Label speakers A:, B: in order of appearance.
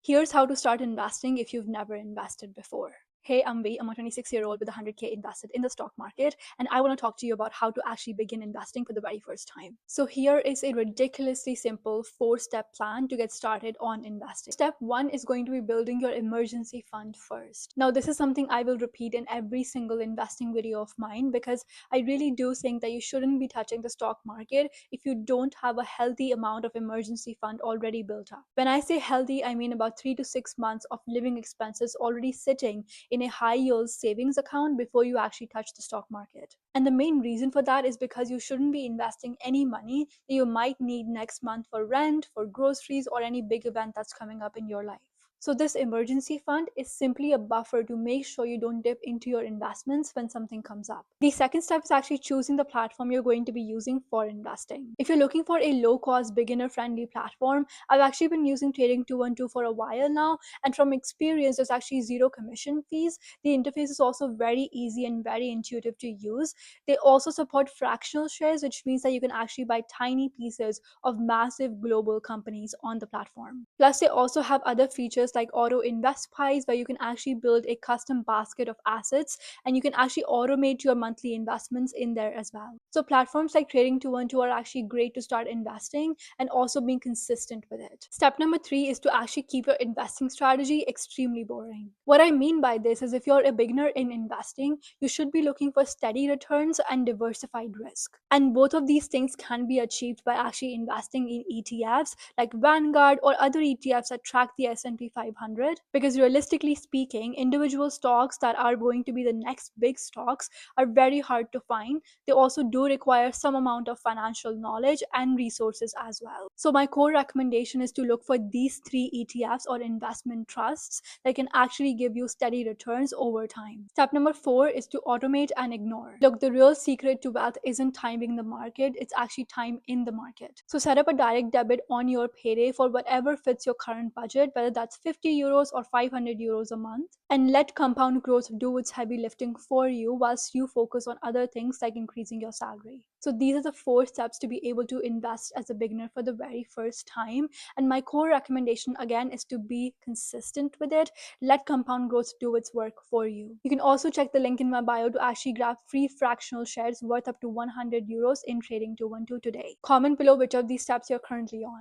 A: Here's how to start investing if you've never invested before. Hey, I'm V. I'm a 26-year-old with 100K invested in the stock market, and I want to talk to you about how to actually begin investing for the very first time. So, here is a ridiculously simple 4-step plan to get started on investing. Step 1 is going to be building your emergency fund first. Now, this is something I will repeat in every single investing video of mine because I really do think that you shouldn't be touching the stock market if you don't have a healthy amount of emergency fund already built up. When I say healthy, I mean about 3 to 6 months of living expenses already sitting in a high yield savings account before you actually touch the stock market. And the main reason for that is because you shouldn't be investing any money that you might need next month for rent, for groceries, or any big event that's coming up in your life. So this emergency fund is simply a buffer to make sure you don't dip into your investments when something comes up. The second step is actually choosing the platform you're going to be using for investing. If you're looking for a low-cost, beginner-friendly platform, I've actually been using Trading 212 for a while now, and from experience, there's actually zero commission fees. The interface is also very easy and very intuitive to use. They also support fractional shares, which means that you can actually buy tiny pieces of massive global companies on the platform. Plus, they also have other features like auto invest pies, where you can actually build a custom basket of assets and you can actually automate your monthly investments in there as well. So platforms like Trading 212 are actually great to start investing and also being consistent with it. Step number 3 is to actually keep your investing strategy extremely boring. What I mean by this is if you're a beginner in investing, you should be looking for steady returns and diversified risk. And both of these things can be achieved by actually investing in ETFs like Vanguard or other ETFs that track the S&P 500, because realistically speaking, individual stocks that are going to be the next big stocks are very hard to find. They also do require some amount of financial knowledge and resources as well. So my core recommendation is to look for these 3 ETFs or investment trusts that can actually give you steady returns over time. Step number 4 is to automate and ignore. Look, the real secret to wealth isn't timing the market, it's actually time in the market. So set up a direct debit on your payday for whatever fits your current budget, whether that's 50 euros or 500 euros a month, and let compound growth do its heavy lifting for you whilst you focus on other things like increasing your salary. So these are the 4 steps to be able to invest as a beginner for the very first time. And my core recommendation again is to be consistent with it. Let compound growth do its work for you. You can also check the link in my bio to actually grab free fractional shares worth up to 100 euros in Trading 212 today. Comment below which of these steps you're currently on.